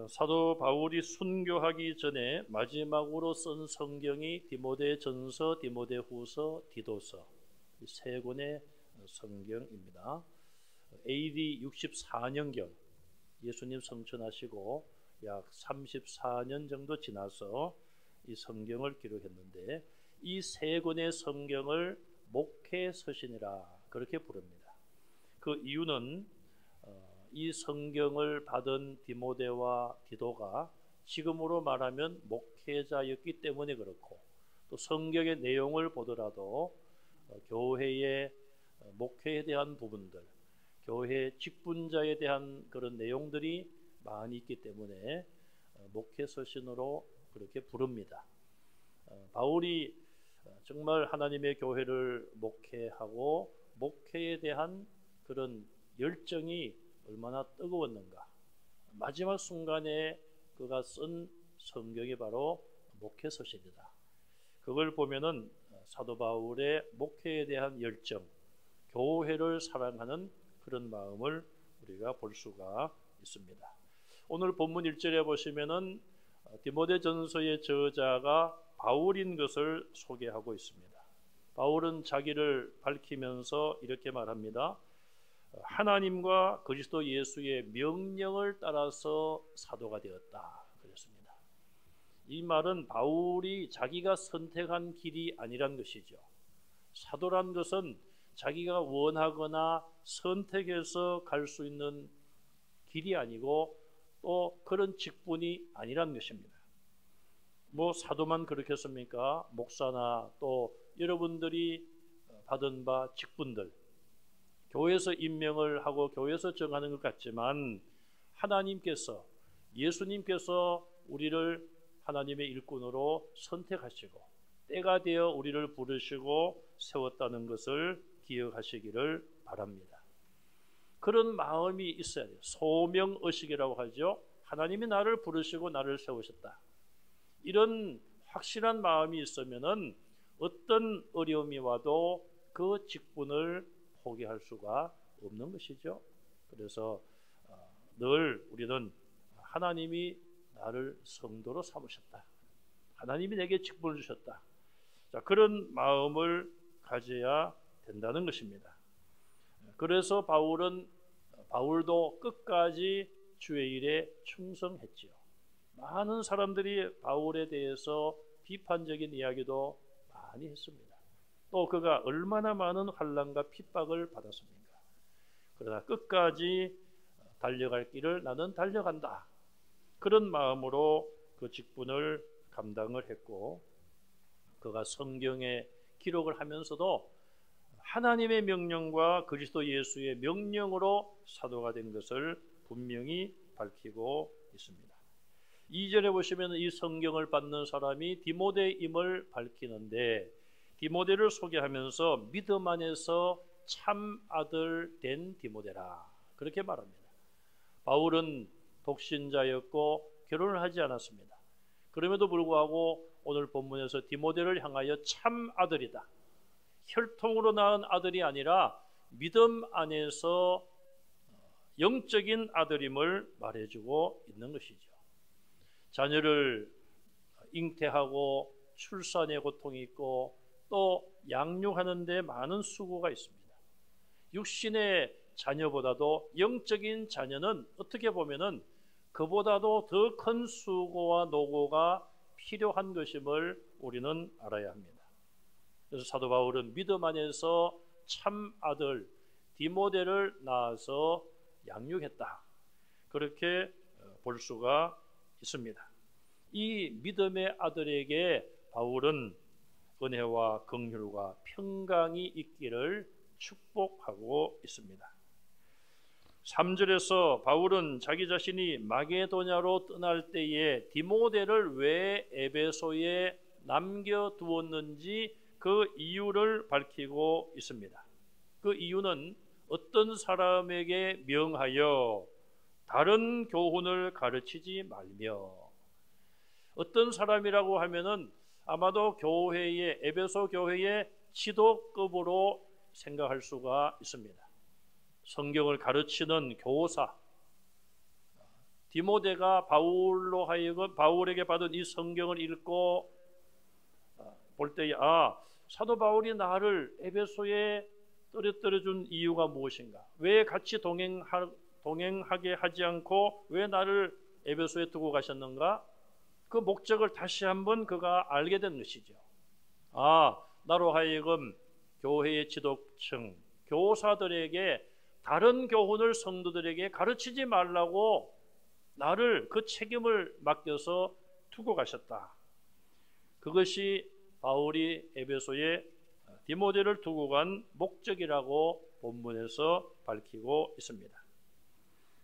사도 바울이 순교하기 전에 마지막으로 쓴 성경이 디모데전서, 디모데후서, 디도서 이 세 권의 성경입니다. AD 64년경 예수님 성천하시고 약 34년 정도 지나서 이 성경을 기록했는데 이 세 권의 성경을 목회 서신이라 그렇게 부릅니다. 그 이유는 이 성경을 받은 디모데와 디도가 지금으로 말하면 목회자였기 때문에 그렇고, 또 성경의 내용을 보더라도 교회의 목회에 대한 부분들, 교회 직분자에 대한 그런 내용들이 많이 있기 때문에 목회 서신으로 그렇게 부릅니다. 바울이 정말 하나님의 교회를 목회하고 목회에 대한 그런 열정이 얼마나 뜨거웠는가. 마지막 순간에 그가 쓴 성경이 바로 목회 서신이다. 그걸 보면은 사도 바울의 목회에 대한 열정, 교회를 사랑하는 그런 마음을 우리가 볼 수가 있습니다. 오늘 본문 1절에 보시면은 디모데전서의 저자가 바울인 것을 소개하고 있습니다. 바울은 자기를 밝히면서 이렇게 말합니다. 하나님과 그리스도 예수의 명령을 따라서 사도가 되었다 그랬습니다. 이 말은 바울이 자기가 선택한 길이 아니란 것이죠. 사도란 것은 자기가 원하거나 선택해서 갈 수 있는 길이 아니고 또 그런 직분이 아니란 것입니다. 뭐 사도만 그렇겠습니까? 목사나 또 여러분들이 받은 바 직분들, 교회에서 임명을 하고 교회에서 정하는 것 같지만 하나님께서, 예수님께서 우리를 하나님의 일꾼으로 선택하시고 때가 되어 우리를 부르시고 세웠다는 것을 기억하시기를 바랍니다. 그런 마음이 있어야 돼요. 소명의식이라고 하죠. 하나님이 나를 부르시고 나를 세우셨다. 이런 확실한 마음이 있으면은 어떤 어려움이 와도 그 직분을 포기할 수가 없는 것이죠. 그래서 늘 우리는 하나님이 나를 성도로 삼으셨다. 하나님이 내게 직분을 주셨다. 자, 그런 마음을 가져야 된다는 것입니다. 그래서 바울도 끝까지 주의 일에 충성했지요. 많은 사람들이 바울에 대해서 비판적인 이야기도 많이 했습니다. 또 그가 얼마나 많은 환난과 핍박을 받았습니까? 그러나 끝까지 달려갈 길을 나는 달려간다. 그런 마음으로 그 직분을 감당을 했고, 그가 성경에 기록을 하면서도 하나님의 명령과 그리스도 예수의 명령으로 사도가 된 것을 분명히 밝히고 있습니다. 2절에 보시면 이 성경을 받는 사람이 디모데임을 밝히는데, 디모데를 소개하면서 믿음 안에서 참 아들 된 디모데라 그렇게 말합니다. 바울은 독신자였고 결혼을 하지 않았습니다. 그럼에도 불구하고 오늘 본문에서 디모데를 향하여 참 아들이다, 혈통으로 낳은 아들이 아니라 믿음 안에서 영적인 아들임을 말해주고 있는 것이죠. 자녀를 잉태하고 출산의 고통이 있고 또 양육하는 데 많은 수고가 있습니다. 육신의 자녀보다도 영적인 자녀는 어떻게 보면은 그보다도 더 큰 수고와 노고가 필요한 것임을 우리는 알아야 합니다. 그래서 사도 바울은 믿음 안에서 참 아들 디모데를 낳아서 양육했다. 그렇게 볼 수가 있습니다. 이 믿음의 아들에게 바울은 은혜와 긍휼과 평강이 있기를 축복하고 있습니다. 3절에서 바울은 자기 자신이 마게도냐로 떠날 때에 디모데를 왜 에베소에 남겨두었는지 그 이유를 밝히고 있습니다. 그 이유는 어떤 사람에게 명하여 다른 교훈을 가르치지 말며, 어떤 사람이라고 하면은 아마도 교회의, 에베소 교회의 지도급으로 생각할 수가 있습니다. 성경을 가르치는 교사, 디모데가 바울에게 받은 이 성경을 읽고 볼 때에 사도 바울이 나를 에베소에 떨어뜨려 준 이유가 무엇인가? 왜 같이 동행하게 하지 않고 왜 나를 에베소에 두고 가셨는가? 그 목적을 다시 한번 그가 알게 된 것이죠. 나로 하여금 교회의 지도층, 교사들에게 다른 교훈을 성도들에게 가르치지 말라고 나를 그 책임을 맡겨서 두고 가셨다. 그것이 바울이 에베소에 디모데를 두고 간 목적이라고 본문에서 밝히고 있습니다.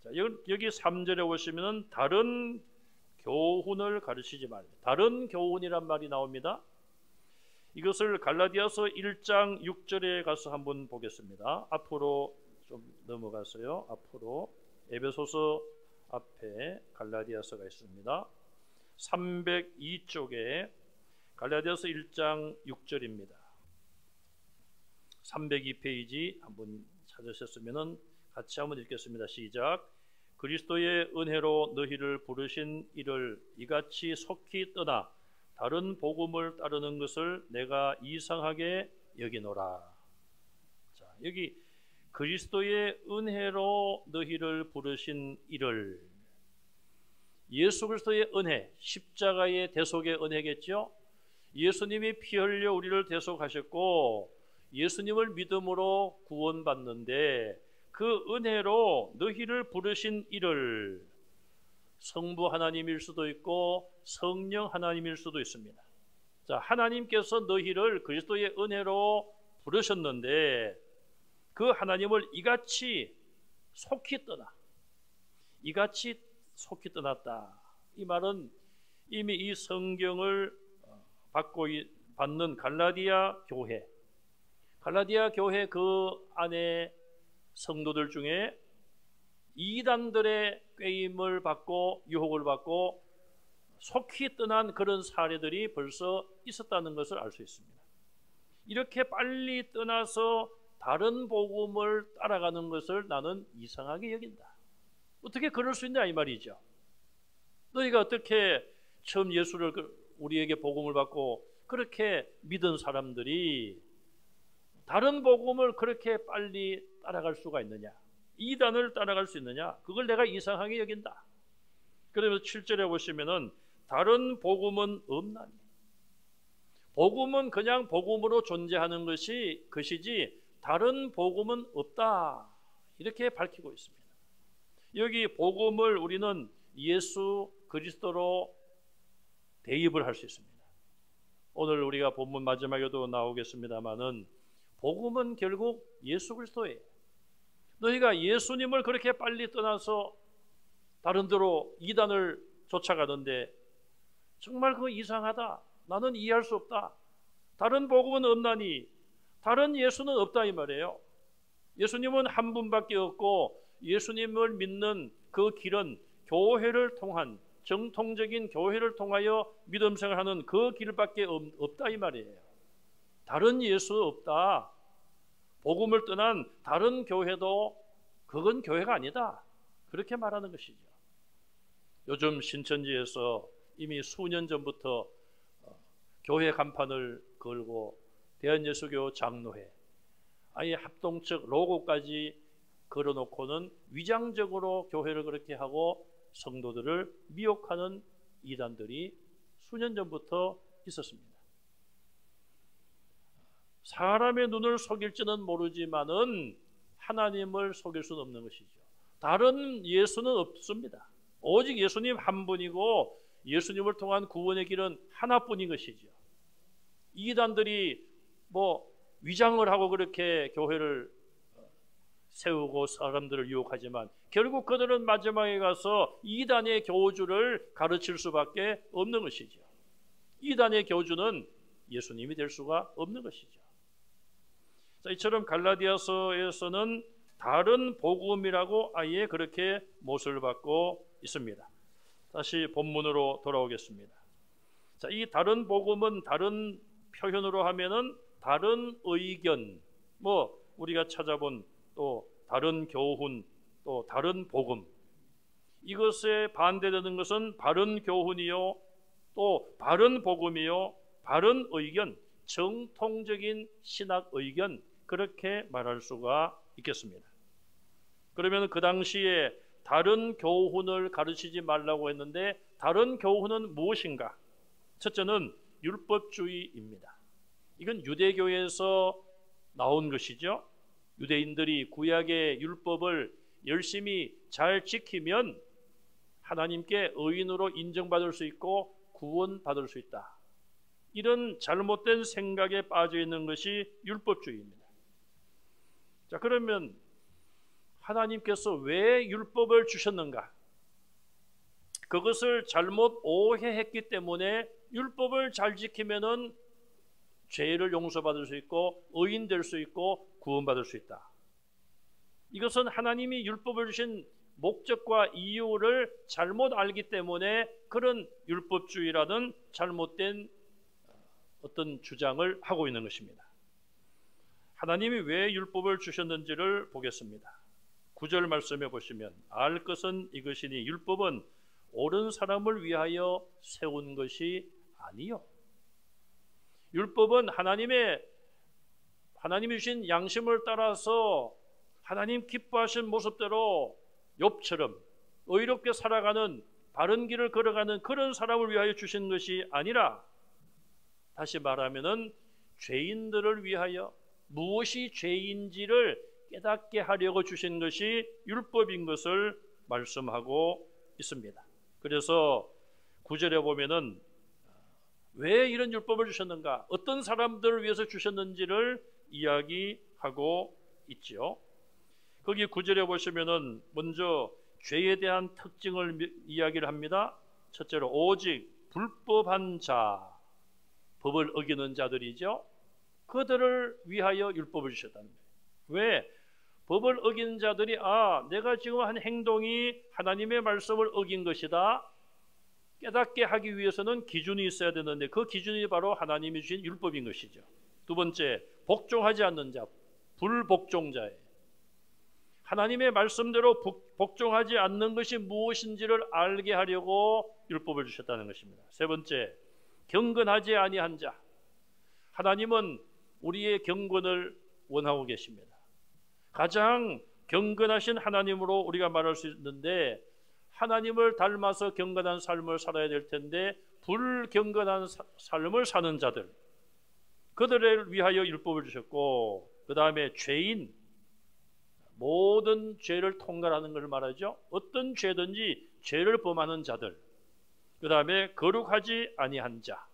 자, 여기 3절에 보시면 다른 교훈을 가르치지 말라. 다른 교훈이란 말이 나옵니다. 이것을 갈라디아서 1장 6절에 가서 한번 보겠습니다. 앞으로 좀 넘어가서요. 앞으로 에베소서 앞에 갈라디아서가 있습니다. 302쪽에 갈라디아서 1장 6절입니다. 302페이지 한번 찾으셨으면 같이 한번 읽겠습니다. 시작. 그리스도의 은혜로 너희를 부르신 이를 이같이 속히 떠나 다른 복음을 따르는 것을 내가 이상하게 여기노라. 자, 여기 그리스도의 은혜로 너희를 부르신 이를, 예수 그리스도의 은혜, 십자가의 대속의 은혜겠죠. 예수님이 피 흘려 우리를 대속하셨고 예수님을 믿음으로 구원받는데 그 은혜로 너희를 부르신 이를, 성부 하나님일 수도 있고 성령 하나님일 수도 있습니다. 자, 하나님께서 너희를 그리스도의 은혜로 부르셨는데 그 하나님을 이같이 속히 떠나, 이같이 속히 떠났다. 이 말은 이미 이 성경을 받는 갈라디아 교회 그 안에 성도들 중에 이단들의 꾀임을 받고 유혹을 받고 속히 떠난 그런 사례들이 벌써 있었다는 것을 알 수 있습니다. 이렇게 빨리 떠나서 다른 복음을 따라가는 것을 나는 이상하게 여긴다. 어떻게 그럴 수 있냐 이 말이죠. 너희가 어떻게 처음 예수를 우리에게 복음을 받고 그렇게 믿은 사람들이 다른 복음을 그렇게 빨리 따라갈 수가 있느냐, 이단을 따라갈 수 있느냐, 그걸 내가 이상하게 여긴다. 그러면서 7절에 보시면은 다른 복음은 없나니, 복음은 그냥 복음으로 존재하는 것이지 다른 복음은 없다, 이렇게 밝히고 있습니다. 여기 복음을 우리는 예수 그리스도로 대입을 할 수 있습니다. 오늘 우리가 본문 마지막에도 나오겠습니다마는 복음은 결국 예수 그리스도예요. 너희가 예수님을 그렇게 빨리 떠나서 다른 데로 이단을 쫓아가던데 정말 그거 이상하다. 나는 이해할 수 없다. 다른 복음은 없나니, 다른 예수는 없다 이 말이에요. 예수님은 한 분밖에 없고 예수님을 믿는 그 길은 교회를 통한, 정통적인 교회를 통하여 믿음 생활하는 그 길밖에 없다 이 말이에요. 다른 예수 없다. 복음을 떠난 다른 교회도 그건 교회가 아니다. 그렇게 말하는 것이죠. 요즘 신천지에서 이미 수년 전부터 교회 간판을 걸고 대한예수교 장로회, 아예 합동측 로고까지 걸어놓고는 위장적으로 교회를 그렇게 하고 성도들을 미혹하는 이단들이 수년 전부터 있었습니다. 사람의 눈을 속일지는 모르지만은 하나님을 속일 수는 없는 것이죠. 다른 예수는 없습니다. 오직 예수님 한 분이고 예수님을 통한 구원의 길은 하나뿐인 것이죠. 이단들이 위장을 하고 그렇게 교회를 세우고 사람들을 유혹하지만 결국 그들은 마지막에 가서 이단의 교주를 가르칠 수밖에 없는 것이죠. 이단의 교주는 예수님이 될 수가 없는 것이죠. 자, 이처럼 갈라디아서에서는 다른 복음이라고 아예 그렇게 못을 받고 있습니다. 다시 본문으로 돌아오겠습니다. 자, 이 다른 복음은 다른 표현으로 하면은 다른 의견, 우리가 찾아본 또 다른 교훈, 또 다른 복음, 이것에 반대되는 것은 바른 교훈이요, 또 바른 복음이요, 바른 의견, 정통적인 신학 의견, 그렇게 말할 수가 있겠습니다. 그러면 그 당시에 다른 교훈을 가르치지 말라고 했는데 다른 교훈은 무엇인가? 첫째는 율법주의입니다. 이건 유대교에서 나온 것이죠. 유대인들이 구약의 율법을 열심히 잘 지키면 하나님께 의인으로 인정받을 수 있고 구원받을 수 있다. 이런 잘못된 생각에 빠져 있는 것이 율법주의입니다. 자, 그러면 하나님께서 왜 율법을 주셨는가? 그것을 잘못 오해했기 때문에 율법을 잘 지키면은 죄를 용서받을 수 있고 의인 될 수 있고 구원받을 수 있다. 이것은 하나님이 율법을 주신 목적과 이유를 잘못 알기 때문에 그런 율법주의라는 잘못된 어떤 주장을 하고 있는 것입니다. 하나님이 왜 율법을 주셨는지를 보겠습니다. 9절 말씀해 보시면 알 것은 이것이니 율법은 옳은 사람을 위하여 세운 것이 아니요. 율법은 하나님이 주신 양심을 따라서 하나님 기뻐하신 모습대로 욥처럼 의롭게 살아가는 바른 길을 걸어가는 그런 사람을 위하여 주신 것이 아니라, 다시 말하면은 죄인들을 위하여 무엇이 죄인지를 깨닫게 하려고 주신 것이 율법인 것을 말씀하고 있습니다. 그래서 9절에 보면은 왜 이런 율법을 주셨는가, 어떤 사람들을 위해서 주셨는지를 이야기하고 있죠. 거기 9절에 보시면은 먼저 죄에 대한 특징을 이야기를 합니다. 첫째로 오직 불법한 자, 법을 어기는 자들이죠. 그들을 위하여 율법을 주셨다는 거예요. 왜? 법을 어기는 자들이 내가 지금 한 행동이 하나님의 말씀을 어긴 것이다 깨닫게 하기 위해서는 기준이 있어야 되는데 그 기준이 바로 하나님이 주신 율법인 것이죠. 두 번째, 복종하지 않는 자, 불복종자예요. 하나님의 말씀대로 복종하지 않는 것이 무엇인지를 알게 하려고 율법을 주셨다는 것입니다. 세 번째, 경건하지 아니한 자. 하나님은 우리의 경건을 원하고 계십니다. 가장 경건하신 하나님으로 우리가 말할 수 있는데, 하나님을 닮아서 경건한 삶을 살아야 될 텐데 불경건한 삶을 사는 자들, 그들을 위하여 율법을 주셨고, 그 다음에 죄인, 모든 죄를 통괄하는 것을 말하죠. 어떤 죄든지 죄를 범하는 자들, 그 다음에 거룩하지 아니한 자.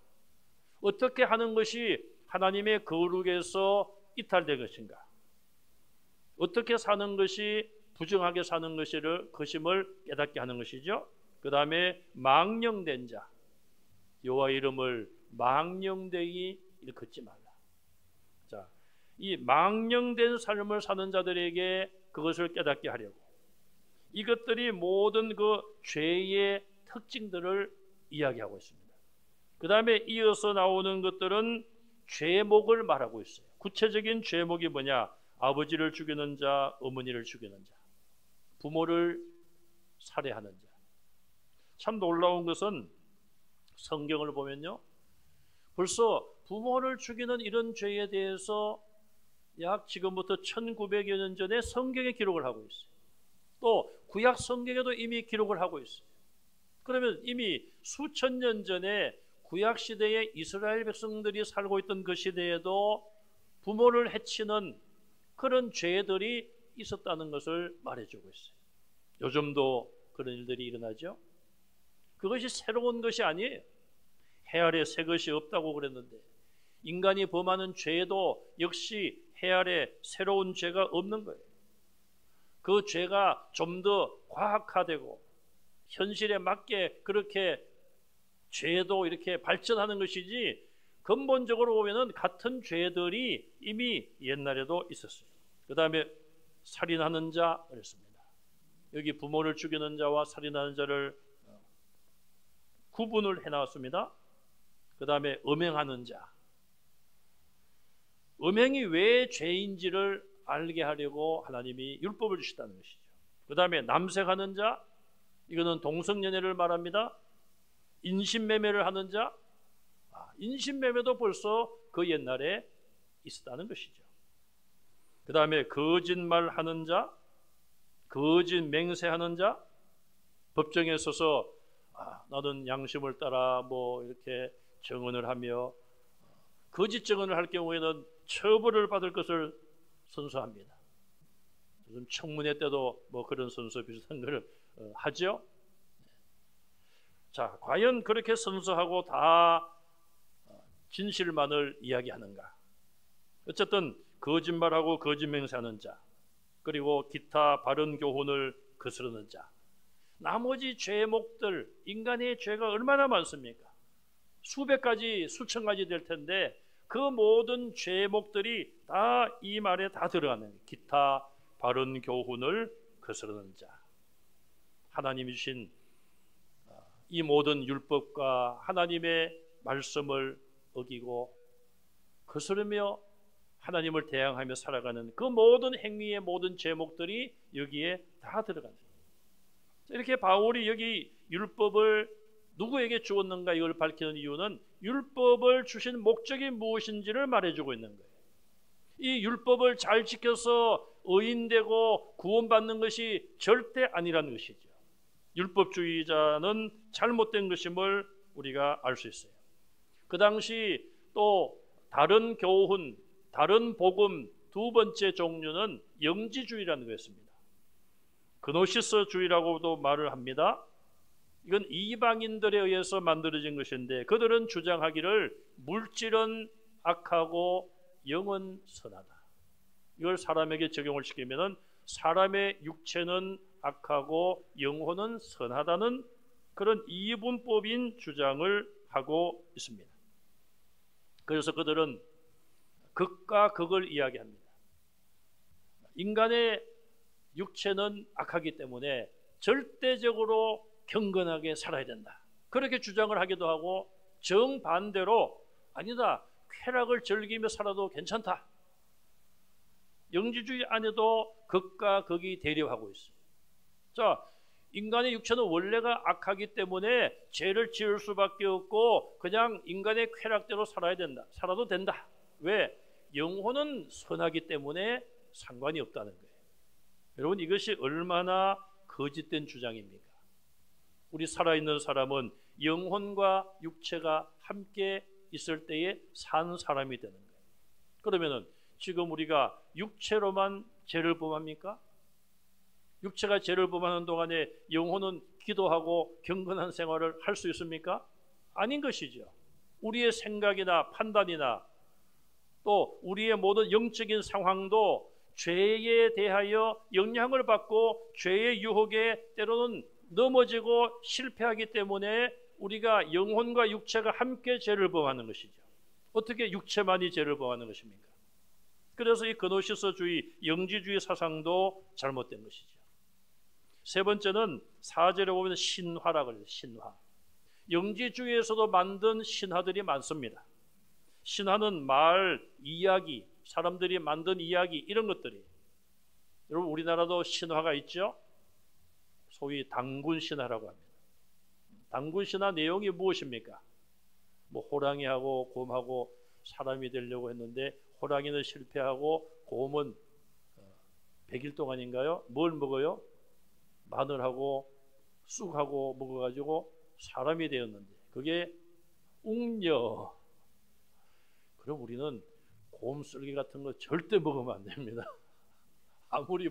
어떻게 하는 것이 하나님의 거룩에서 이탈된 것인가, 어떻게 사는 것이 부정하게 사는 것임을 깨닫게 하는 것이죠. 그 다음에 망령된 자, 여호와 이름을 망령되이 일컫지 말라. 자, 이 망령된 삶을 사는 자들에게 그것을 깨닫게 하려고, 이것들이 모든 그 죄의 특징들을 이야기하고 있습니다. 그 다음에 이어서 나오는 것들은 죄목을 말하고 있어요. 구체적인 죄목이 뭐냐? 아버지를 죽이는 자, 어머니를 죽이는 자, 부모를 살해하는 자. 참 놀라운 것은 성경을 보면요, 벌써 부모를 죽이는 이런 죄에 대해서 약 지금부터 1900여 년 전에 성경에 기록을 하고 있어요. 또 구약 성경에도 이미 기록을 하고 있어요. 그러면 이미 수천 년 전에 구약 시대에 이스라엘 백성들이 살고 있던 그 시대에도 부모를 해치는 그런 죄들이 있었다는 것을 말해주고 있어요. 요즘도 그런 일들이 일어나죠. 그것이 새로운 것이 아니에요. 해 아래 새 것이 없다고 그랬는데, 인간이 범하는 죄도 역시 해 아래 새로운 죄가 없는 거예요. 그 죄가 좀 더 과학화되고 현실에 맞게 그렇게 죄도 이렇게 발전하는 것이지, 근본적으로 보면은 같은 죄들이 이미 옛날에도 있었어요. 그 다음에 살인하는 자 그랬습니다. 여기 부모를 죽이는 자와 살인하는 자를 구분을 해놨습니다. 그 다음에 음행하는 자, 음행이 왜 죄인지를 알게 하려고 하나님이 율법을 주셨다는 것이죠. 그 다음에 남색하는 자, 이거는 동성연애를 말합니다. 인신매매를 하는 자, 인신매매도 벌써 그 옛날에 있었다는 것이죠. 그 다음에 거짓말하는 자, 거짓 맹세하는 자, 법정에 서서 나는 양심을 따라 뭐 이렇게 증언을 하며 거짓 증언을 할 경우에는 처벌을 받을 것을 선서합니다. 요즘 청문회 때도 뭐 그런 선서 비슷한 것을 하죠. 자, 과연 그렇게 선서하고 다 진실만을 이야기하는가? 어쨌든 거짓말하고 거짓 맹세하는 자, 그리고 기타 바른 교훈을 거스르는 자, 나머지 죄목들, 인간의 죄가 얼마나 많습니까? 수백 가지, 수천 가지 될 텐데 그 모든 죄목들이 다 이 말에 다 들어가는 기타 바른 교훈을 거스르는 자, 하나님이 주신 이 모든 율법과 하나님의 말씀을 어기고 거스르며 하나님을 대항하며 살아가는 그 모든 행위의 모든 제목들이 여기에 다 들어간다. 이렇게 바울이 여기 율법을 누구에게 주었는가 이걸 밝히는 이유는 율법을 주신 목적이 무엇인지를 말해주고 있는 거예요. 이 율법을 잘 지켜서 의인되고 구원받는 것이 절대 아니라는 것이죠. 율법주의자는 잘못된 것임을 우리가 알 수 있어요. 그 당시 또 다른 교훈, 다른 복음 두 번째 종류는 영지주의라는 거였습니다. 그노시스주의라고도 말을 합니다. 이건 이방인들에 의해서 만들어진 것인데 그들은 주장하기를 물질은 악하고 영은 선하다. 이걸 사람에게 적용을 시키면은 사람의 육체는 악하고 영혼은 선하다는 그런 이분법인 주장을 하고 있습니다. 그래서 그들은 극과 극을 이야기합니다. 인간의 육체는 악하기 때문에 절대적으로 경건하게 살아야 된다. 그렇게 주장을 하기도 하고 정반대로 아니다. 쾌락을 즐기며 살아도 괜찮다. 영지주의 안에도 극과 극이 대립하고 있어요. 자, 인간의 육체는 원래가 악하기 때문에 죄를 지을 수밖에 없고 그냥 인간의 쾌락대로 살아야 된다. 살아도 된다. 왜? 영혼은 선하기 때문에 상관이 없다는 거예요. 여러분, 이것이 얼마나 거짓된 주장입니까? 우리 살아있는 사람은 영혼과 육체가 함께 있을 때에 산 사람이 되는 거예요. 그러면은 지금 우리가 육체로만 죄를 범합니까? 육체가 죄를 범하는 동안에 영혼은 기도하고 경건한 생활을 할 수 있습니까? 아닌 것이죠. 우리의 생각이나 판단이나 또 우리의 모든 영적인 상황도 죄에 대하여 영향을 받고 죄의 유혹에 때로는 넘어지고 실패하기 때문에 우리가 영혼과 육체가 함께 죄를 범하는 것이죠. 어떻게 육체만이 죄를 범하는 것입니까? 그래서 이 그노시스주의, 영지주의 사상도 잘못된 것이죠. 세 번째는 4절에 보면 신화라고 해요. 신화. 영지주의에서도 만든 신화들이 많습니다. 신화는 말, 이야기, 사람들이 만든 이야기 이런 것들이. 여러분 우리나라도 신화가 있죠? 소위 단군 신화라고 합니다. 단군 신화 내용이 무엇입니까? 뭐 호랑이하고 곰하고 사람이 되려고 했는데 호랑이는 실패하고 곰은 100일 동안인가요? 뭘 먹어요? 마늘하고 쑥하고 먹어가지고 사람이 되었는데 그게 웅녀. 그럼 우리는 곰 쓸개 같은 거 절대 먹으면 안 됩니다. 아무리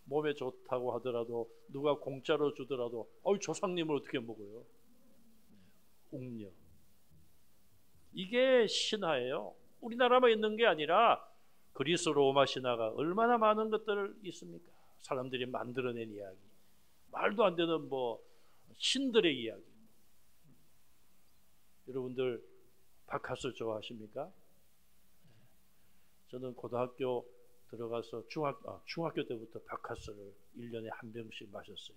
몸에 좋다고 하더라도 누가 공짜로 주더라도 조상님을 어떻게 먹어요? 웅녀. 이게 신화예요. 우리나라만 있는 게 아니라 그리스 로마 신화가 얼마나 많은 것들 있습니까? 사람들이 만들어낸 이야기, 말도 안 되는 뭐 신들의 이야기. 여러분들 바카스 좋아하십니까? 저는 고등학교 들어가서 중학교 때부터 바카스를 1년에 한 병씩 마셨어요.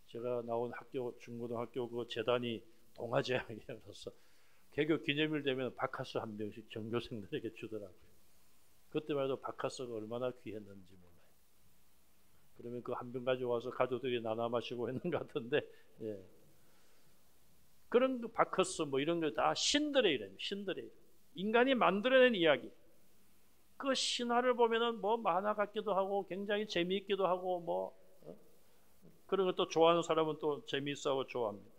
제가 나온 학교, 중고등학교 그 재단이 동아제약이라서 개교 기념일 되면 바카스 한 병씩 전교생들에게 주더라고요. 그때만 해도 바카스가 얼마나 귀했는지 몰라요. 그러면 그 한 병 가져와서 가족들이 나눠 마시고 했는 것 같은데, 예. 그런 그 바커스 뭐 이런 거 다 신들의 이름, 신들의 이름. 인간이 만들어낸 이야기. 그 신화를 보면은 뭐 만화 같기도 하고 굉장히 재미있기도 하고 뭐 그런 것도 좋아하는 사람은 또 재미있어하고 좋아합니다.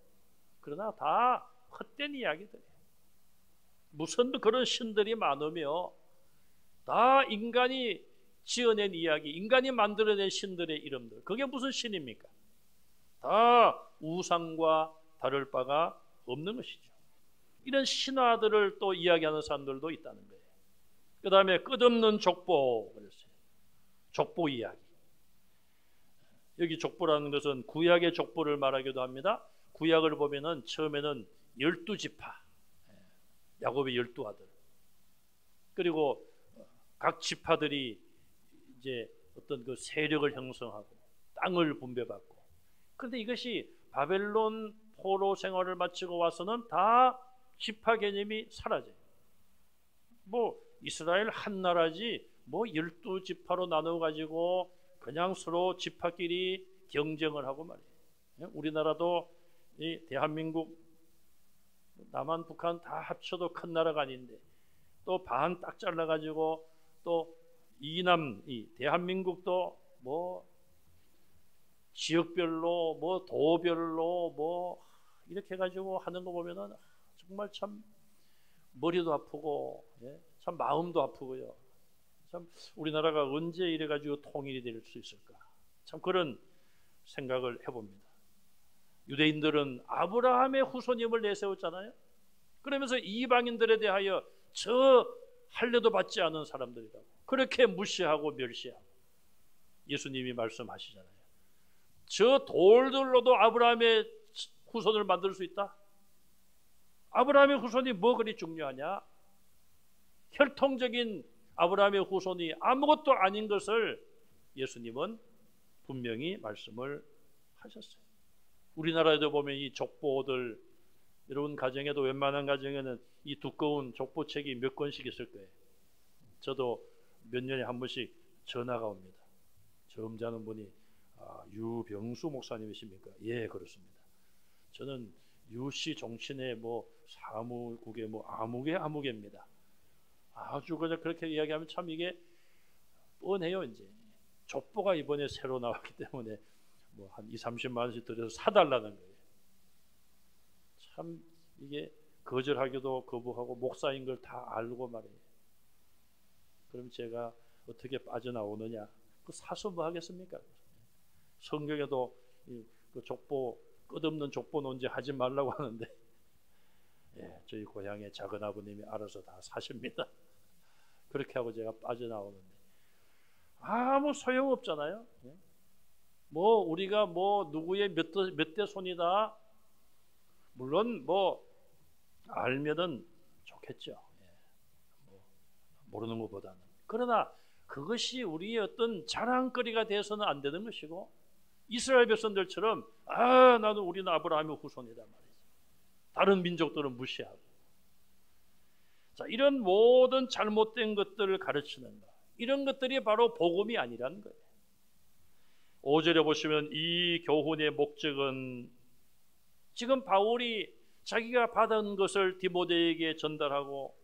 그러나 다 헛된 이야기들이에요. 무슨 그런 신들이 많으며 다 인간이 지어낸 이야기, 인간이 만들어낸 신들의 이름들. 그게 무슨 신입니까? 다 우상과 다를 바가 없는 것이죠. 이런 신화들을 또 이야기하는 사람들도 있다는 거예요. 그 다음에 끝없는 족보, 그랬어요. 족보 이야기. 여기 족보라는 것은 구약의 족보를 말하기도 합니다. 구약을 보면은 처음에는 12지파, 야곱의 12아들, 그리고 각 지파들이 이제 어떤 그 세력을 형성하고 땅을 분배받고, 그런데 이것이 바벨론 포로 생활을 마치고 와서는 다 지파 개념이 사라져요. 뭐 이스라엘 한 나라지 뭐 12지파로 나눠 가지고 그냥 서로 지파끼리 경쟁을 하고 말이에요. 우리나라도 이 대한민국 남한 북한 다 합쳐도 큰 나라가 아닌데 또 반 딱 잘라 가지고 또 이남 이 대한민국도 뭐 지역별로 뭐 도별로 뭐 이렇게 가지고 하는 거 보면은 정말 참 머리도 아프고, 예? 참 마음도 아프고요. 참 우리나라가 언제 이래 가지고 통일이 될 수 있을까? 참 그런 생각을 해봅니다. 유대인들은 아브라함의 후손임을 내세웠잖아요. 그러면서 이방인들에 대하여 저 할례도 받지 않은 사람들이라고 그렇게 무시하고 멸시하고, 예수님이 말씀하시잖아요. 저 돌들로도 아브라함의 후손을 만들 수 있다. 아브라함의 후손이 뭐 그리 중요하냐? 혈통적인 아브라함의 후손이 아무것도 아닌 것을 예수님은 분명히 말씀을 하셨어요. 우리나라에도 보면 이 족보들, 여러분 가정에도 웬만한 가정에는 이 두꺼운 족보책이 몇 권씩 있을 거예요. 저도 몇 년에 한 번씩 전화가 옵니다. 처음 자는 분이 유병수 목사님이십니까? 예, 그렇습니다. 저는 유씨 종친의 뭐 사무국의 뭐 아무개입니다. 아주 그냥 그렇게 이야기하면 참 이게 뻔해요. 이제 족보가 이번에 새로 나왔기 때문에 뭐 한 20-30만 원씩 들여서 사달라는 거예요. 참 이게 거절하기도 거부하고 목사인 걸 다 알고 말이에요. 그럼 제가 어떻게 빠져나오느냐? 그 사서 뭐 하겠습니까? 성경에도 그 족보, 끝없는 족보 논제 하지 말라고 하는데, 예, 저희 고향의 작은 아버님이 알아서 다 사십니다. 그렇게 하고 제가 빠져나오는데 아무 소용없잖아요. 예? 뭐 우리가 뭐 누구의 몇 대 손이다, 물론 뭐 알면은 좋겠죠. 예. 뭐 모르는 것보다는. 그러나 그것이 우리의 어떤 자랑거리가 돼서는 안 되는 것이고, 이스라엘 백성들처럼 나는 우리는 아브라함의 후손이다 말이죠. 다른 민족들은 무시하고. 자, 이런 모든 잘못된 것들을 가르치는 것, 이런 것들이 바로 복음이 아니라는 거예요. 5절에 보시면 이 교훈의 목적은, 지금 바울이 자기가 받은 것을 디모데에게 전달하고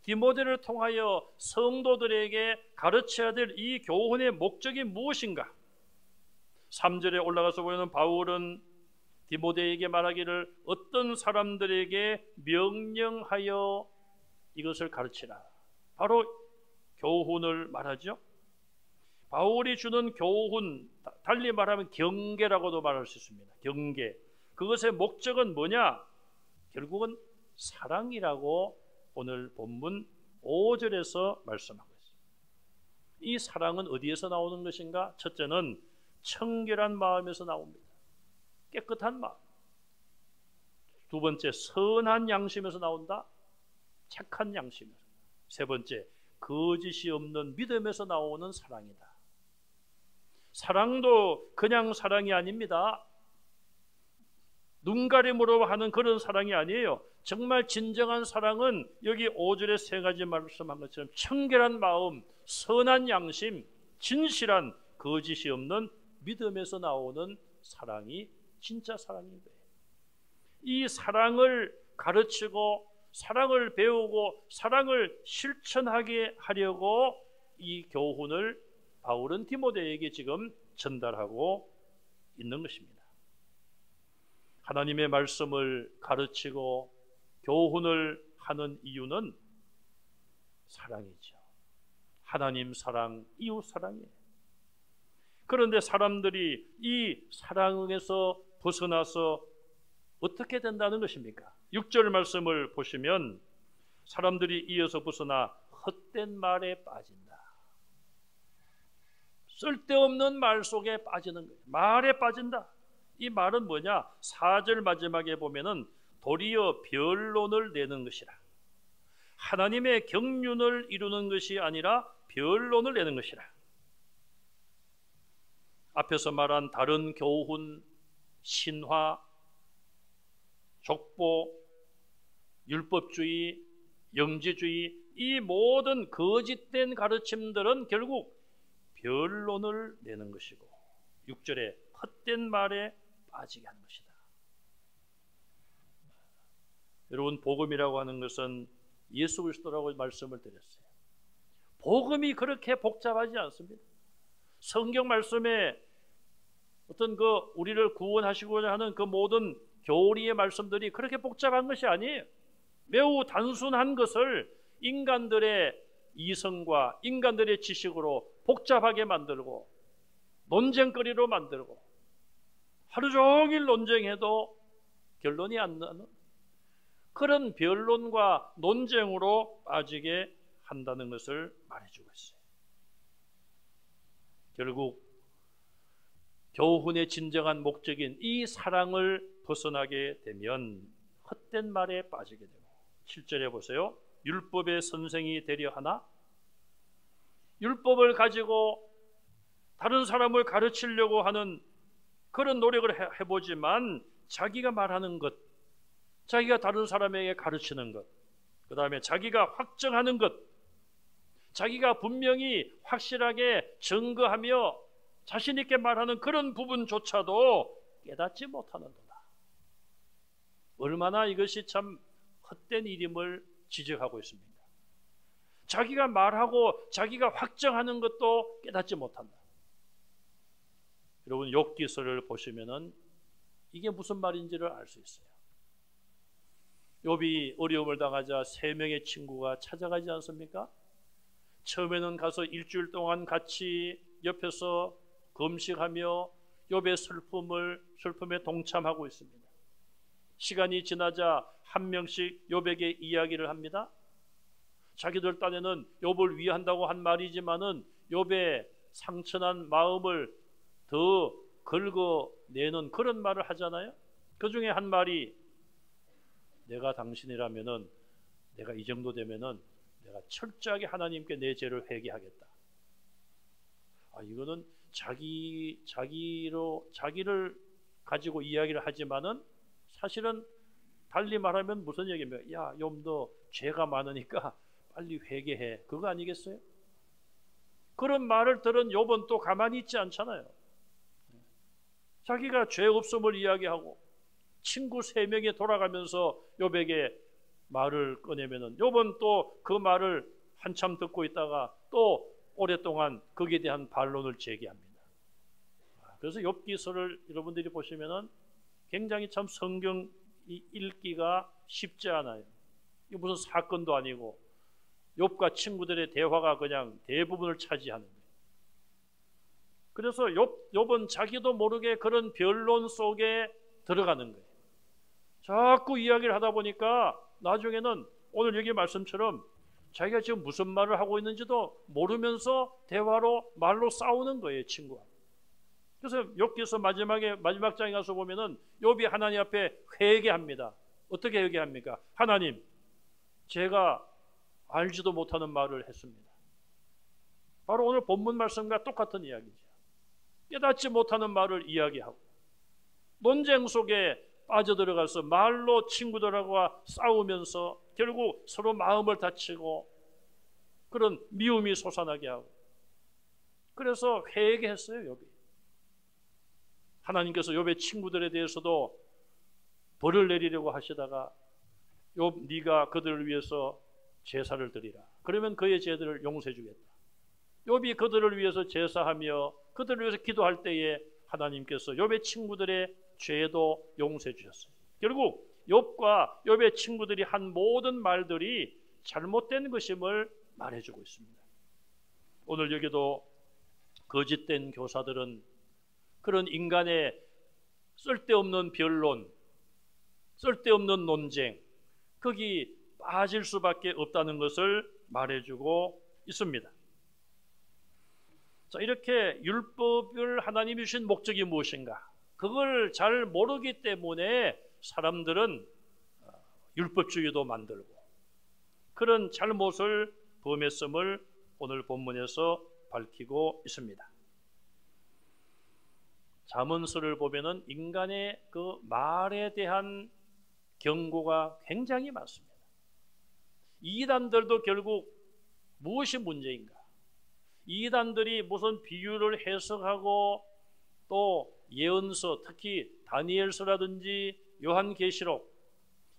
디모데를 통하여 성도들에게 가르쳐야 될 이 교훈의 목적이 무엇인가? 3절에 올라가서 보면 바울은 디모데에게 말하기를 어떤 사람들에게 명령하여 이것을 가르치라. 바로 교훈을 말하죠. 바울이 주는 교훈, 달리 말하면 경계라고도 말할 수 있습니다. 경계. 그것의 목적은 뭐냐? 결국은 사랑이라고 오늘 본문 5절에서 말씀하고 있습니다. 이 사랑은 어디에서 나오는 것인가? 첫째는 청결한 마음에서 나옵니다. 깨끗한 마음. 두 번째, 선한 양심에서 나온다. 착한 양심에서. 세 번째, 거짓이 없는 믿음에서 나오는 사랑이다. 사랑도 그냥 사랑이 아닙니다. 눈가림으로 하는 그런 사랑이 아니에요. 정말 진정한 사랑은 여기 5절에 세 가지 말씀한 것처럼 청결한 마음, 선한 양심, 진실한, 거짓이 없는 믿음에서 나오는 사랑이 진짜 사랑인 거예요. 이 사랑을 가르치고 사랑을 배우고 사랑을 실천하게 하려고 이 교훈을 바울은 디모데에게 지금 전달하고 있는 것입니다. 하나님의 말씀을 가르치고 교훈을 하는 이유는 사랑이죠. 하나님 사랑, 이웃 사랑이에요. 그런데 사람들이 이 사랑에서 벗어나서 어떻게 된다는 것입니까? 6절 말씀을 보시면 사람들이 이어서 벗어나 헛된 말에 빠진다. 쓸데없는 말 속에 빠지는 거예요. 말에 빠진다. 이 말은 뭐냐? 4절 마지막에 보면은 도리어 변론을 내는 것이라. 하나님의 경륜을 이루는 것이 아니라 변론을 내는 것이라. 앞에서 말한 다른 교훈, 신화, 족보, 율법주의, 영지주의, 이 모든 거짓된 가르침들은 결국 변론을 내는 것이고 6절에 헛된 말에 빠지게 하는 것이다. 여러분, 복음이라고 하는 것은 예수 그리스도라고 말씀을 드렸어요. 복음이 그렇게 복잡하지 않습니다. 성경 말씀에 어떤 우리를 구원하시고자 하는 그 모든 교리의 말씀들이 그렇게 복잡한 것이 아니에요. 매우 단순한 것을 인간들의 이성과 인간들의 지식으로 복잡하게 만들고 논쟁거리로 만들고 하루 종일 논쟁해도 결론이 안 나는 그런 변론과 논쟁으로 빠지게 한다는 것을 말해주고 있어요. 결국 교훈의 진정한 목적인 이 사랑을 벗어나게 되면 헛된 말에 빠지게 되고 7절에 보세요. 율법의 선생이 되려 하나? 율법을 가지고 다른 사람을 가르치려고 하는 그런 노력을 해보지만 자기가 말하는 것, 자기가 다른 사람에게 가르치는 것, 그 다음에 자기가 확정하는 것, 자기가 분명히 확실하게 증거하며 자신 있게 말하는 그런 부분조차도 깨닫지 못하는도다. 얼마나 이것이 참 헛된 일임을 지적하고 있습니다. 자기가 말하고 자기가 확정하는 것도 깨닫지 못한다. 여러분, 욥기서를 보시면은 이게 무슨 말인지를 알 수 있어요. 욥이 어려움을 당하자 3명의 친구가 찾아가지 않습니까? 처음에는 가서 일주일 동안 같이 옆에서 금식하며 욥의 슬픔에 동참하고 있습니다. 시간이 지나자 한 명씩 욥에게 이야기를 합니다. 자기들 딴에는 욥을 위한다고 한 말이지만은 욥의 상처난 마음을 더 긁어내는 그런 말을 하잖아요. 그 중에 한 말이 내가 당신이라면은 내가 이 정도 되면은 내가 철저하게 하나님께 내 죄를 회개하겠다. 이거는 자기를 가지고 이야기를 하지만은 사실은 달리 말하면 무슨 얘기입니까? 야, 욥 너 죄가 많으니까 빨리 회개해. 그거 아니겠어요? 그런 말을 들은 욥은 또 가만히 있지 않잖아요. 자기가 죄 없음을 이야기하고 친구 3명이 돌아가면서 욥에게 말을 꺼내면은 욥은 또 그 말을 한참 듣고 있다가 또 오랫동안 거기에 대한 반론을 제기합니다. 그래서 욥기서를 여러분들이 보시면은 굉장히 참 성경 읽기가 쉽지 않아요. 이게 무슨 사건도 아니고 욥과 친구들의 대화가 그냥 대부분을 차지하는 거예요. 그래서 욥은 자기도 모르게 그런 변론 속에 들어가는 거예요. 자꾸 이야기를 하다 보니까 나중에는 오늘 여기 말씀처럼 자기가 지금 무슨 말을 하고 있는지도 모르면서 대화로 말로 싸우는 거예요, 친구와. 그래서 욥기서 마지막 장에 가서 보면은 욥이 하나님 앞에 회개합니다. 어떻게 회개합니까? 하나님, 제가 알지도 못하는 말을 했습니다. 바로 오늘 본문 말씀과 똑같은 이야기죠. 깨닫지 못하는 말을 이야기하고 논쟁 속에 빠져들어가서 말로 친구들하고 싸우면서 결국 서로 마음을 다치고 그런 미움이 솟아나게 하고 그래서 회개했어요, 욥이. 하나님께서 욥의 친구들에 대해서도 벌을 내리려고 하시다가 욥 네가 그들을 위해서 제사를 드리라. 그러면 그의 죄들을 용서해 주겠다. 욥이 그들을 위해서 제사하며 그들을 위해서 기도할 때에 하나님께서 욥의 친구들의 죄도 용서해 주셨어요. 결국 욥과 욥의 친구들이 한 모든 말들이 잘못된 것임을 말해주고 있습니다. 오늘 여기도 거짓된 교사들은 그런 인간의 쓸데없는 변론, 쓸데없는 논쟁, 거기 빠질 수밖에 없다는 것을 말해주고 있습니다. 자, 이렇게 율법을 하나님이 주신 목적이 무엇인가? 그걸 잘 모르기 때문에 사람들은 율법주의도 만들고 그런 잘못을 범했음을 오늘 본문에서 밝히고 있습니다. 잠언서를 보면은 인간의 그 말에 대한 경고가 굉장히 많습니다. 이단들도 결국 무엇이 문제인가? 이단들이 무슨 비유를 해석하고 또 예언서, 특히 다니엘서라든지 요한계시록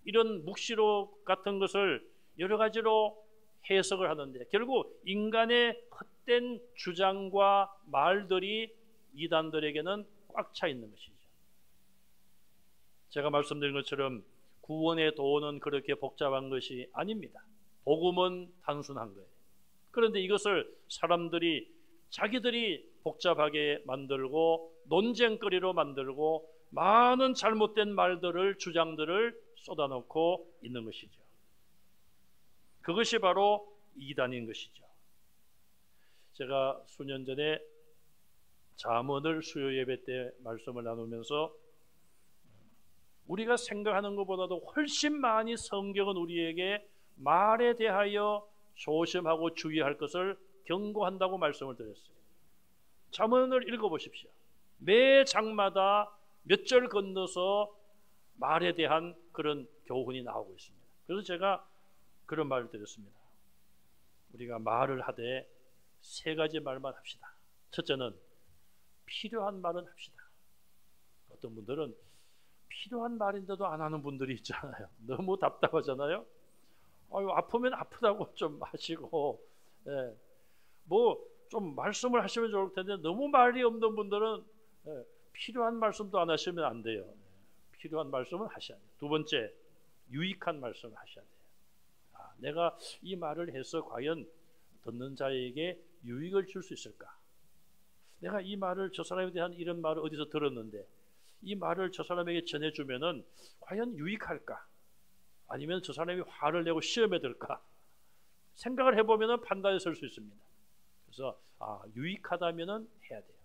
이런 묵시록 같은 것을 여러 가지로 해석을 하는데 결국 인간의 헛된 주장과 말들이 이단들에게는 꽉 차 있는 것이죠. 제가 말씀드린 것처럼 구원의 도는 그렇게 복잡한 것이 아닙니다. 복음은 단순한 거예요. 그런데 이것을 사람들이 자기들이 복잡하게 만들고 논쟁거리로 만들고 많은 잘못된 말들을, 주장들을 쏟아놓고 있는 것이죠. 그것이 바로 이단인 것이죠. 제가 수년 전에 잠언을 수요 예배 때 말씀을 나누면서 우리가 생각하는 것보다도 훨씬 많이 성경은 우리에게 말에 대하여 조심하고 주의할 것을 경고한다고 말씀을 드렸어요. 잠언을 읽어보십시오. 매 장마다 몇 절 건너서 말에 대한 그런 교훈이 나오고 있습니다. 그래서 제가 그런 말을 드렸습니다. 우리가 말을 하되 세 가지 말만 합시다. 첫째는 필요한 말은 합시다. 어떤 분들은 필요한 말인데도 안 하는 분들이 있잖아요. 너무 답답하잖아요. 아유, 아프면 아프다고 좀 하시고, 예, 뭐 좀 말씀을 하시면 좋을 텐데 너무 말이 없는 분들은 필요한 말씀도 안 하시면 안 돼요. 필요한 말씀은 하셔야 돼요. 두 번째, 유익한 말씀을 하셔야 돼요. 내가 이 말을 해서 과연 듣는 자에게 유익을 줄 수 있을까? 내가 이 말을 저 사람에 대한 이런 말을 어디서 들었는데 이 말을 저 사람에게 전해주면은 과연 유익할까? 아니면 저 사람이 화를 내고 시험에 들까? 생각을 해보면은 판단에 설 수 있습니다. 그래서 유익하다면은 해야 돼요.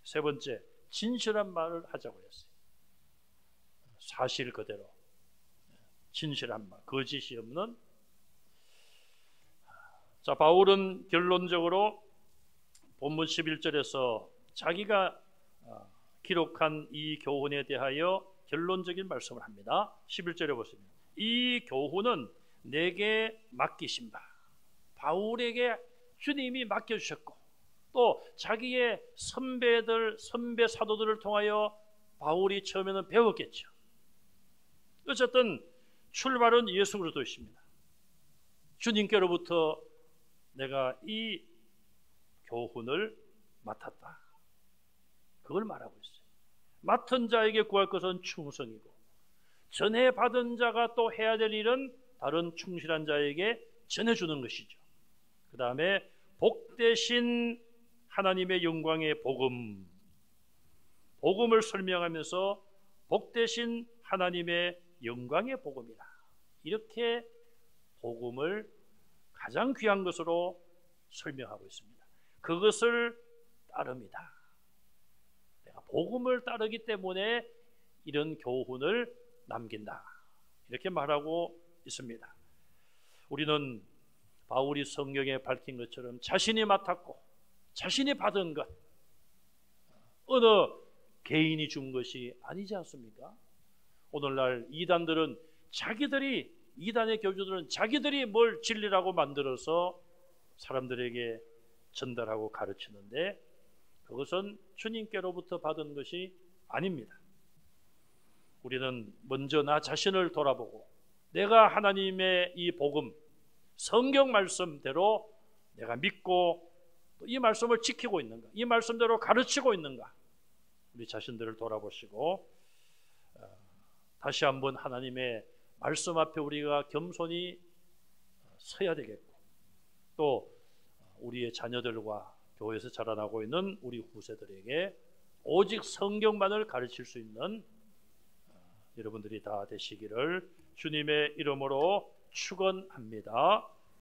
세 번째, 진실한 말을 하자고 했어요. 사실 그대로 진실한 말, 거짓이 없는. 자, 바울은 결론적으로 본문 11절에서 자기가 기록한 이 교훈에 대하여 결론적인 말씀을 합니다. 11절에 보시면 이 교훈은 내게 맡기신 바, 바울에게 주님이 맡겨주셨고 또 자기의 선배 사도들을 통하여 바울이 처음에는 배웠겠죠. 어쨌든 출발은 예수 그리스도이십니다. 주님께로부터 내가 이 교훈을 맡았다. 그걸 말하고 있어요. 맡은 자에게 구할 것은 충성이고 전해 받은 자가 또 해야 될 일은 다른 충실한 자에게 전해주는 것이죠. 그 다음에 복되신 하나님의 영광의 복음을 설명하면서 복되신 하나님의 영광의 복음이라, 이렇게 복음을 가장 귀한 것으로 설명하고 있습니다. 그것을 따릅니다. 내가 복음을 따르기 때문에 이런 교훈을 남긴다, 이렇게 말하고 있습니다. 우리는 바울이 성경에 밝힌 것처럼 자신이 맡았고 자신이 받은 것, 어느 개인이 준 것이 아니지 않습니까? 오늘날 이단들은 이단의 교주들은 자기들이 뭘 진리라고 만들어서 사람들에게 전달하고 가르치는데 그것은 주님께로부터 받은 것이 아닙니다. 우리는 먼저 나 자신을 돌아보고 내가 하나님의 이 복음, 성경 말씀대로 내가 믿고 이 말씀을 지키고 있는가, 이 말씀대로 가르치고 있는가, 우리 자신들을 돌아보시고 다시 한번 하나님의 말씀 앞에 우리가 겸손히 서야 되겠고, 또 우리의 자녀들과 교회에서 자라나고 있는 우리 후세들에게 오직 성경만을 가르칠 수 있는 여러분들이 다 되시기를 주님의 이름으로 축원합니다.